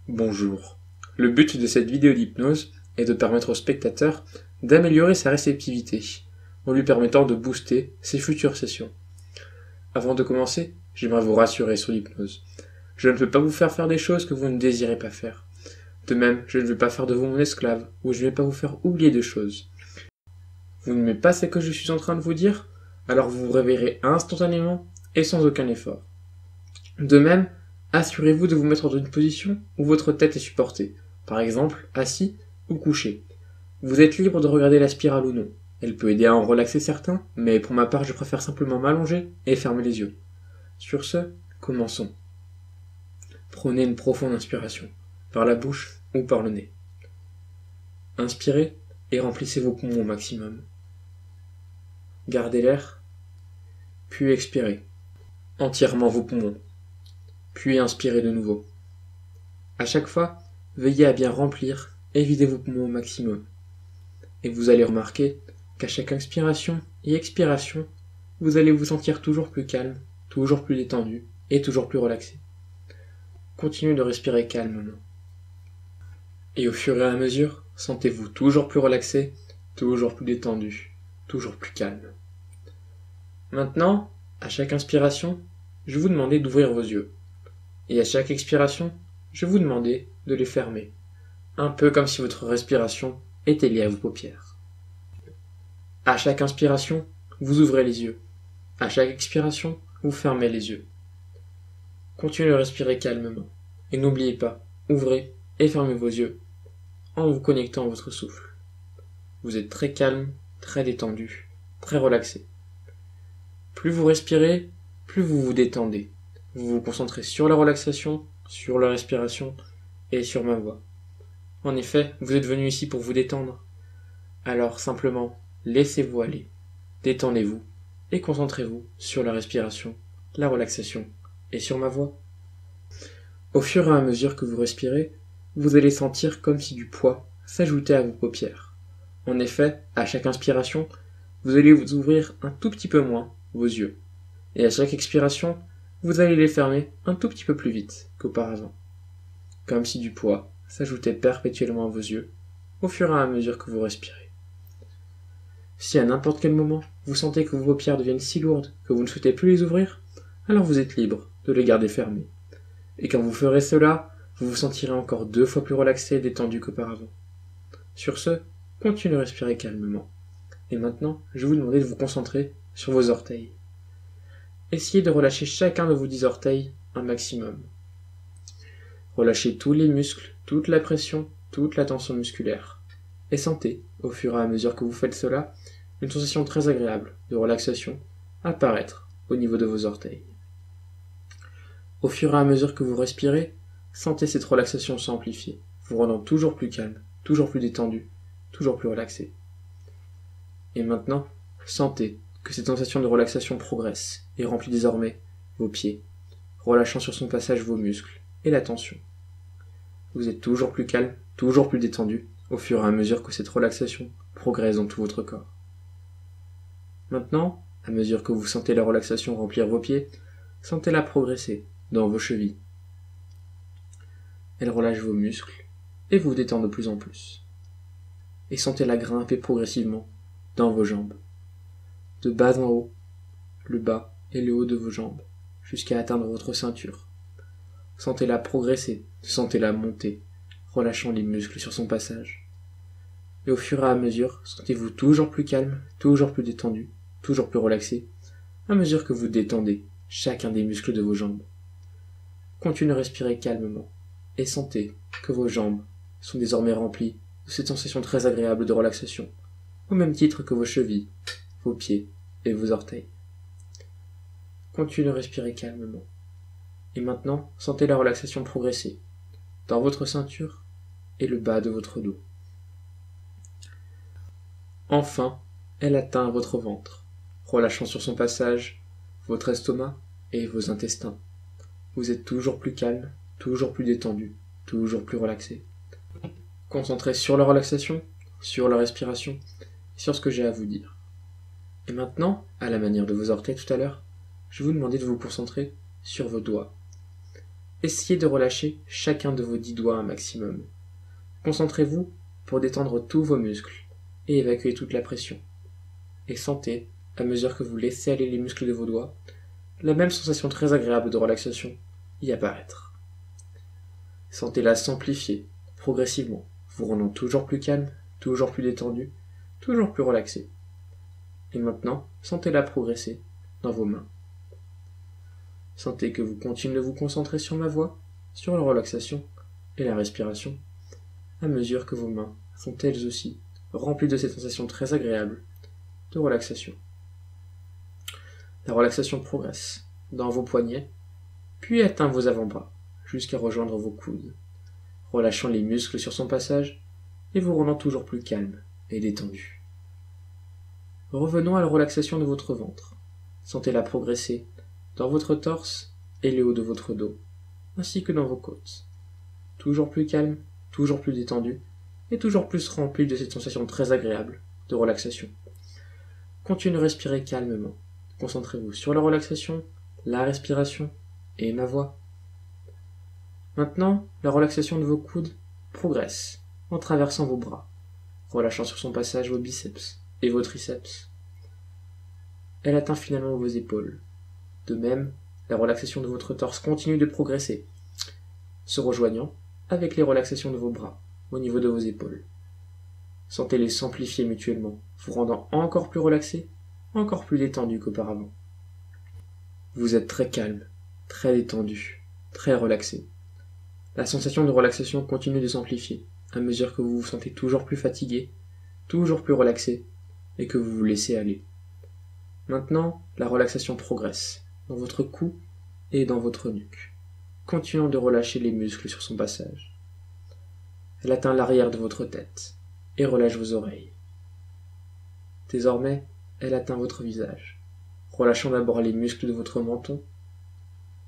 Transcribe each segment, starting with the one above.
Bonjour. Le but de cette vidéo d'hypnose est de permettre au spectateur d'améliorer sa réceptivité, en lui permettant de booster ses futures sessions. Avant de commencer, j'aimerais vous rassurer sur l'hypnose. Je ne peux pas vous faire faire des choses que vous ne désirez pas faire. De même, je ne vais pas faire de vous mon esclave, ou je ne vais pas vous faire oublier de choses. Vous n'aimez pas ce que je suis en train de vous dire? Alors vous vous réveillerez instantanément et sans aucun effort. De même, assurez-vous de vous mettre dans une position où votre tête est supportée, par exemple assis ou couché. Vous êtes libre de regarder la spirale ou non. Elle peut aider à en relaxer certains, mais pour ma part je préfère simplement m'allonger et fermer les yeux. Sur ce, commençons. Prenez une profonde inspiration, par la bouche ou par le nez. Inspirez et remplissez vos poumons au maximum. Gardez l'air, puis expirez entièrement vos poumons, puis inspirez de nouveau. À chaque fois, veillez à bien remplir et vider vos poumons au maximum. Et vous allez remarquer qu'à chaque inspiration et expiration, vous allez vous sentir toujours plus calme, toujours plus détendu et toujours plus relaxé. Continuez de respirer calmement. Et au fur et à mesure, sentez-vous toujours plus relaxé, toujours plus détendu, toujours plus calme. Maintenant, à chaque inspiration, je vais vous demander d'ouvrir vos yeux. Et à chaque expiration, je vais vous demander de les fermer. Un peu comme si votre respiration était liée à vos paupières. À chaque inspiration, vous ouvrez les yeux. À chaque expiration, vous fermez les yeux. Continuez de respirer calmement. Et n'oubliez pas, ouvrez et fermez vos yeux en vous connectant à votre souffle. Vous êtes très calme, très détendu, très relaxé. Plus vous respirez, plus vous vous détendez. Vous vous concentrez sur la relaxation, sur la respiration et sur ma voix. En effet, vous êtes venu ici pour vous détendre. Alors simplement, laissez-vous aller, détendez-vous et concentrez-vous sur la respiration, la relaxation et sur ma voix. Au fur et à mesure que vous respirez, vous allez sentir comme si du poids s'ajoutait à vos paupières. En effet, à chaque inspiration, vous allez vous ouvrir un tout petit peu moins vos yeux. Et à chaque expiration, vous allez les fermer un tout petit peu plus vite qu'auparavant. Comme si du poids s'ajoutait perpétuellement à vos yeux, au fur et à mesure que vous respirez. Si à n'importe quel moment, vous sentez que vos paupières deviennent si lourdes que vous ne souhaitez plus les ouvrir, alors vous êtes libre de les garder fermées. Et quand vous ferez cela, vous vous sentirez encore 2 fois plus relaxé et détendu qu'auparavant. Sur ce, continuez de respirer calmement. Et maintenant, je vais vous demander de vous concentrer sur vos orteils. Essayez de relâcher chacun de vos 10 orteils un maximum. Relâchez tous les muscles, toute la pression, toute la tension musculaire. Et sentez, au fur et à mesure que vous faites cela, une sensation très agréable de relaxation apparaître au niveau de vos orteils. Au fur et à mesure que vous respirez, sentez cette relaxation s'amplifier, vous rendant toujours plus calme, toujours plus détendu, toujours plus relaxé. Et maintenant, sentez que cette sensation de relaxation progresse et remplit désormais vos pieds, relâchant sur son passage vos muscles et la tension. Vous êtes toujours plus calme, toujours plus détendu, au fur et à mesure que cette relaxation progresse dans tout votre corps. Maintenant, à mesure que vous sentez la relaxation remplir vos pieds, sentez-la progresser dans vos chevilles. Elle relâche vos muscles et vous détend de plus en plus. Et sentez-la grimper progressivement dans vos jambes, de bas en haut, le bas et le haut de vos jambes, jusqu'à atteindre votre ceinture. Sentez-la progresser, sentez-la monter, relâchant les muscles sur son passage. Et au fur et à mesure, sentez-vous toujours plus calme, toujours plus détendu, toujours plus relaxé, à mesure que vous détendez chacun des muscles de vos jambes. Continuez de respirer calmement, et sentez que vos jambes sont désormais remplies de cette sensation très agréable de relaxation, au même titre que vos chevilles, vos pieds et vos orteils. Continuez de respirer calmement. Et maintenant, sentez la relaxation progresser dans votre ceinture et le bas de votre dos. Enfin, elle atteint votre ventre, relâchant sur son passage votre estomac et vos intestins. Vous êtes toujours plus calme, toujours plus détendu, toujours plus relaxé. Concentrez sur la relaxation, sur la respiration et sur ce que j'ai à vous dire. Et maintenant, à la manière de vos orteils tout à l'heure, je vais vous demander de vous concentrer sur vos doigts. essayez de relâcher chacun de vos 10 doigts un maximum. Concentrez-vous pour détendre tous vos muscles et évacuer toute la pression. Et sentez, à mesure que vous laissez aller les muscles de vos doigts, la même sensation très agréable de relaxation y apparaître. Sentez-la s'amplifier progressivement, vous rendant toujours plus calme, toujours plus détendu, toujours plus relaxé. Et maintenant, sentez-la progresser dans vos mains. Sentez que vous continuez de vous concentrer sur ma voix, sur la relaxation et la respiration, à mesure que vos mains sont elles aussi remplies de cette sensation très agréable de relaxation. La relaxation progresse dans vos poignets, puis atteint vos avant-bras, jusqu'à rejoindre vos coudes, relâchant les muscles sur son passage et vous rendant toujours plus calme et détendu. Revenons à la relaxation de votre ventre. Sentez-la progresser dans votre torse et le haut de votre dos, ainsi que dans vos côtes. Toujours plus calme, toujours plus détendu, et toujours plus rempli de cette sensation très agréable de relaxation. Continuez de respirer calmement. Concentrez-vous sur la relaxation, la respiration et ma voix. Maintenant, la relaxation de vos coudes progresse en traversant vos bras, relâchant sur son passage vos biceps et vos triceps. Elle atteint finalement vos épaules. De même, la relaxation de votre torse continue de progresser, se rejoignant avec les relaxations de vos bras au niveau de vos épaules. Sentez-les s'amplifier mutuellement, vous rendant encore plus relaxé, encore plus détendu qu'auparavant. Vous êtes très calme, très détendu, très relaxé. La sensation de relaxation continue de s'amplifier à mesure que vous vous sentez toujours plus fatigué, toujours plus relaxé et que vous vous laissez aller. Maintenant, la relaxation progresse dans votre cou et dans votre nuque, continuant de relâcher les muscles sur son passage. Elle atteint l'arrière de votre tête et relâche vos oreilles. Désormais, elle atteint votre visage, relâchant d'abord les muscles de votre menton,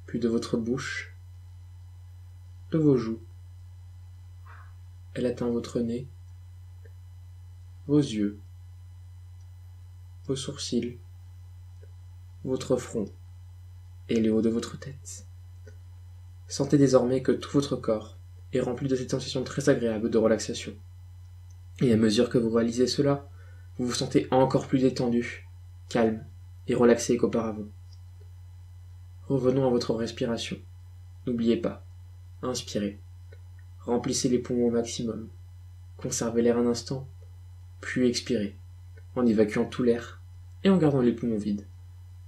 puis de votre bouche, de vos joues. Elle atteint votre nez, vos yeux, vos sourcils, votre front et le haut de votre tête. Sentez désormais que tout votre corps est rempli de cette sensation très agréable de relaxation. Et à mesure que vous réalisez cela, vous vous sentez encore plus détendu, calme et relaxé qu'auparavant. Revenons à votre respiration. N'oubliez pas, inspirez. Remplissez les poumons au maximum. Conservez l'air un instant, puis expirez, en évacuant tout l'air et en gardant les poumons vides.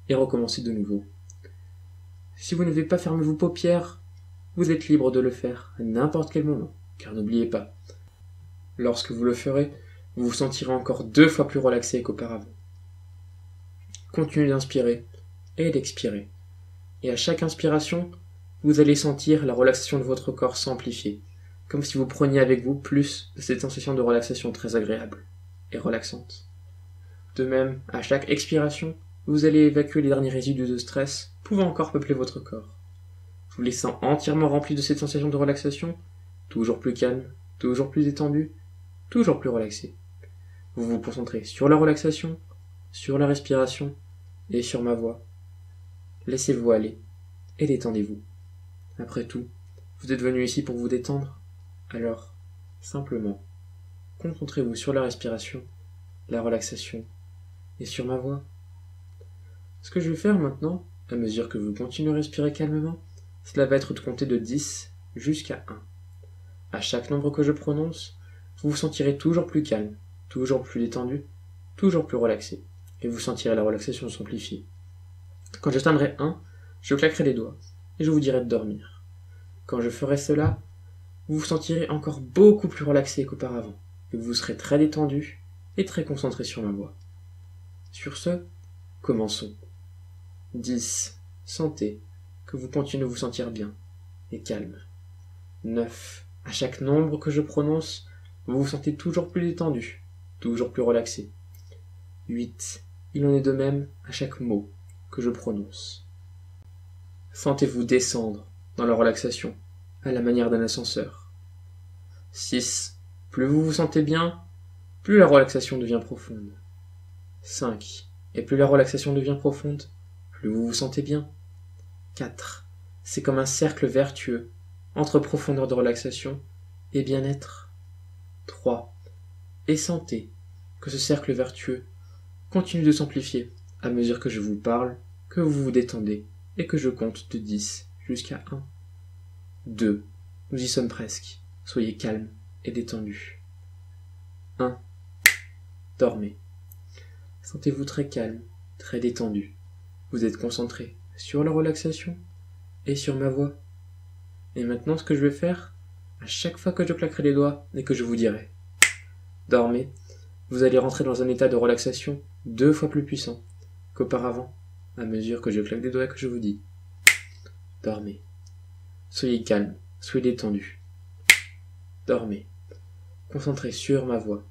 Et recommencez de nouveau. Si vous n'avez pas fermé vos paupières, vous êtes libre de le faire à n'importe quel moment, car n'oubliez pas, lorsque vous le ferez, vous vous sentirez encore 2 fois plus relaxé qu'auparavant. Continuez d'inspirer et d'expirer. Et à chaque inspiration, vous allez sentir la relaxation de votre corps s'amplifier, comme si vous preniez avec vous plus de cette sensation de relaxation très agréable et relaxante. De même, à chaque expiration, vous allez évacuer les derniers résidus de stress pouvant encore peupler votre corps, vous laissant entièrement rempli de cette sensation de relaxation, toujours plus calme, toujours plus détendu, toujours plus relaxé. Vous vous concentrez sur la relaxation, sur la respiration et sur ma voix. Laissez-vous aller et détendez-vous. Après tout, vous êtes venu ici pour vous détendre, alors, simplement, concentrez-vous sur la respiration, la relaxation et sur ma voix. Ce que je vais faire maintenant, à mesure que vous continuez à respirer calmement, cela va être de compter de 10 jusqu'à 1. À chaque nombre que je prononce, vous vous sentirez toujours plus calme, toujours plus détendu, toujours plus relaxé, et vous sentirez la relaxation s'amplifier. Quand j'atteindrai 1, je claquerai les doigts, et je vous dirai de dormir. Quand je ferai cela, vous vous sentirez encore beaucoup plus relaxé qu'auparavant, et vous serez très détendu et très concentré sur ma voix. Sur ce, commençons. 10. Sentez que vous continuez de vous sentir bien et calme. 9. À chaque nombre que je prononce, vous vous sentez toujours plus détendu, toujours plus relaxé. 8. Il en est de même à chaque mot que je prononce. Sentez-vous descendre dans la relaxation, à la manière d'un ascenseur. 6. Plus vous vous sentez bien, plus la relaxation devient profonde. 5. Et plus la relaxation devient profonde, plus vous vous sentez bien. 4. c'est comme un cercle vertueux entre profondeur de relaxation et bien-être. 3. Et sentez que ce cercle vertueux continue de s'amplifier à mesure que je vous parle, que vous vous détendez et que je compte de 10 jusqu'à 1. 2. Nous y sommes presque. Soyez calme et détendu. 1. Dormez. Sentez-vous très calme, très détendu. Vous êtes concentré sur la relaxation et sur ma voix. Et maintenant, ce que je vais faire, à chaque fois que je claquerai les doigts et que je vous dirai dormez, vous allez rentrer dans un état de relaxation 2 fois plus puissant qu'auparavant, à mesure que je claque des doigts et que je vous dis dormez. Soyez calme, soyez détendu. Dormez. Concentrez sur ma voix.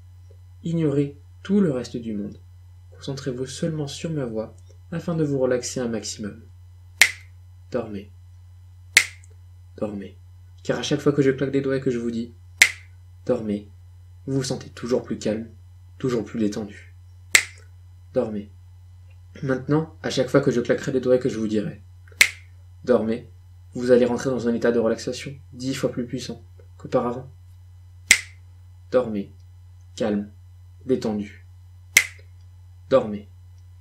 Ignorez tout le reste du monde. Concentrez-vous seulement sur ma voix afin de vous relaxer un maximum. Dormez. Dormez. Car à chaque fois que je claque des doigts et que je vous dis dormez, vous vous sentez toujours plus calme, toujours plus détendu. Dormez. Maintenant, à chaque fois que je claquerai des doigts et que je vous dirai dormez, vous allez rentrer dans un état de relaxation 10 fois plus puissant qu'auparavant. Dormez. Calme. Détendu. Dormez.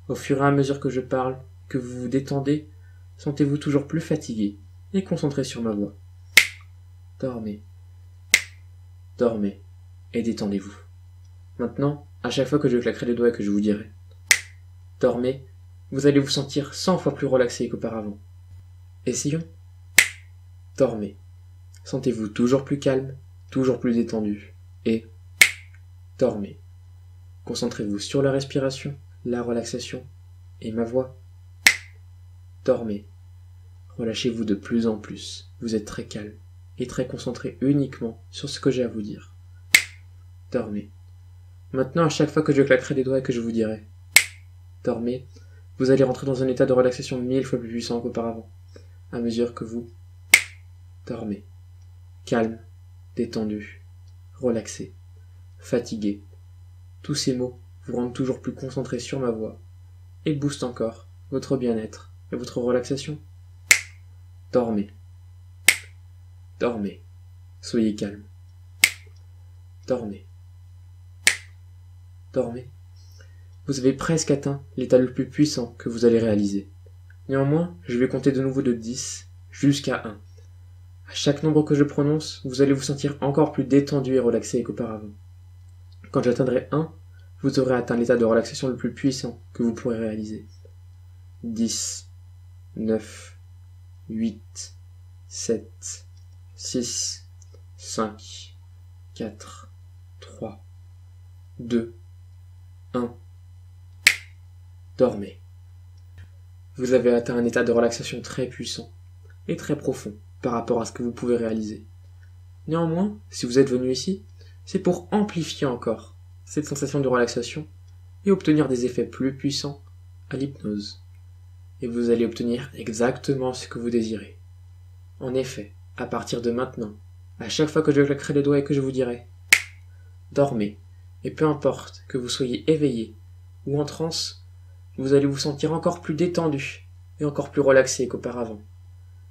Au fur et à mesure que je parle, que vous vous détendez, sentez-vous toujours plus fatigué et concentré sur ma voix. Dormez. Dormez. Et détendez-vous. Maintenant, à chaque fois que je claquerai les doigts et que je vous dirai dormez, vous allez vous sentir 100 fois plus relaxé qu'auparavant. Essayons. Dormez. Sentez-vous toujours plus calme, toujours plus détendu. Et dormez. Concentrez-vous sur la respiration, la relaxation et ma voix. Dormez. Relâchez-vous de plus en plus. Vous êtes très calme et très concentré uniquement sur ce que j'ai à vous dire. Dormez. Maintenant, à chaque fois que je claquerai des doigts et que je vous dirai dormez, vous allez rentrer dans un état de relaxation 1000 fois plus puissant qu'auparavant, à mesure que vous dormez. Calme, détendu, relaxé, fatigué. Tous ces mots vous rendent toujours plus concentré sur ma voix et boostent encore votre bien-être et votre relaxation. Dormez. Dormez. Soyez calme. Dormez. Dormez. Vous avez presque atteint l'état le plus puissant que vous allez réaliser. Néanmoins, je vais compter de nouveau de 10 jusqu'à 1. À chaque nombre que je prononce, vous allez vous sentir encore plus détendu et relaxé qu'auparavant. Quand j'atteindrai 1, vous aurez atteint l'état de relaxation le plus puissant que vous pourrez réaliser. 10, 9, 8, 7, 6, 5, 4, 3, 2, 1. Dormez. Vous avez atteint un état de relaxation très puissant et très profond par rapport à ce que vous pouvez réaliser. Néanmoins, si vous êtes venu ici, c'est pour amplifier encore cette sensation de relaxation et obtenir des effets plus puissants à l'hypnose. Et vous allez obtenir exactement ce que vous désirez. En effet, à partir de maintenant, à chaque fois que je claquerai les doigts et que je vous dirai dormez, et peu importe que vous soyez éveillé ou en transe, vous allez vous sentir encore plus détendu et encore plus relaxé qu'auparavant.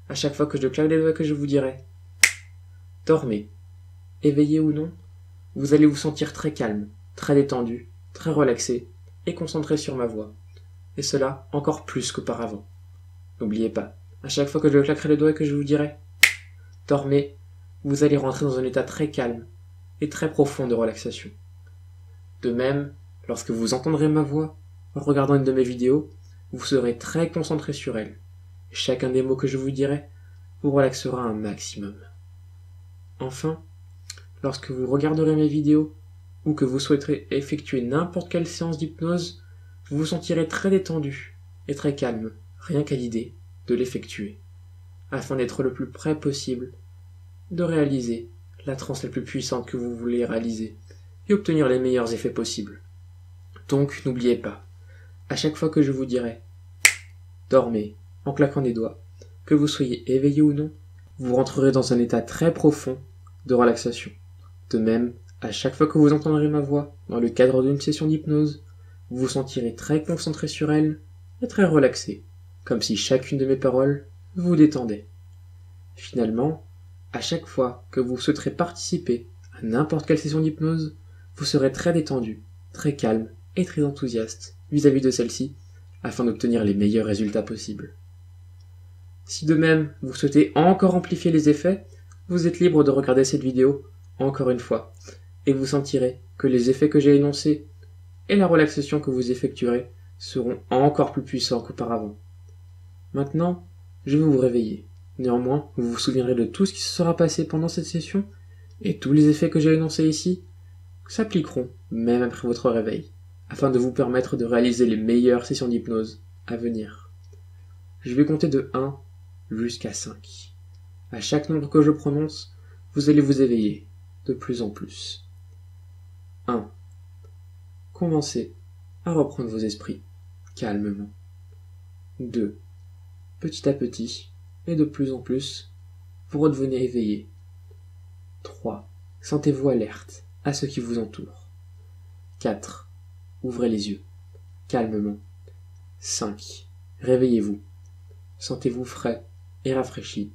À chaque fois que je claque les doigts et que je vous dirai dormez, éveillé ou non, vous allez vous sentir très calme, très détendu, très relaxé et concentré sur ma voix. Et cela encore plus qu'auparavant. N'oubliez pas, à chaque fois que je claquerai les doigts et que je vous dirai dormez, vous allez rentrer dans un état très calme et très profond de relaxation. De même, lorsque vous entendrez ma voix en regardant une de mes vidéos, vous serez très concentré sur elle. Et chacun des mots que je vous dirai vous relaxera un maximum. Enfin, lorsque vous regarderez mes vidéos ou que vous souhaiterez effectuer n'importe quelle séance d'hypnose, vous vous sentirez très détendu et très calme, rien qu'à l'idée de l'effectuer, afin d'être le plus près possible de réaliser la transe la plus puissante que vous voulez réaliser et obtenir les meilleurs effets possibles. Donc n'oubliez pas, à chaque fois que je vous dirai dormez en claquant des doigts, que vous soyez éveillé ou non, vous rentrerez dans un état très profond de relaxation. De même, à chaque fois que vous entendrez ma voix dans le cadre d'une session d'hypnose, vous vous sentirez très concentré sur elle et très relaxé, comme si chacune de mes paroles vous détendait. Finalement, à chaque fois que vous souhaiterez participer à n'importe quelle session d'hypnose, vous serez très détendu, très calme et très enthousiaste vis-à-vis de celle-ci, afin d'obtenir les meilleurs résultats possibles. Si de même vous souhaitez encore amplifier les effets, vous êtes libre de regarder cette vidéo encore une fois, et vous sentirez que les effets que j'ai énoncés et la relaxation que vous effectuerez seront encore plus puissants qu'auparavant. Maintenant, je vais vous réveiller. Néanmoins, vous vous souviendrez de tout ce qui se sera passé pendant cette session, et tous les effets que j'ai énoncés ici s'appliqueront même après votre réveil, afin de vous permettre de réaliser les meilleures sessions d'hypnose à venir. Je vais compter de 1 jusqu'à 5. À chaque nombre que je prononce, vous allez vous éveiller de plus en plus. 1. Commencez à reprendre vos esprits calmement. 2. Petit à petit, et de plus en plus, vous redevenez éveillé. 3. Sentez-vous alerte à ce qui vous entoure. 4. Ouvrez les yeux, calmement. 5. Réveillez-vous. Sentez-vous frais et rafraîchi,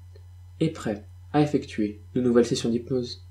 et prêt à effectuer de nouvelles sessions d'hypnose.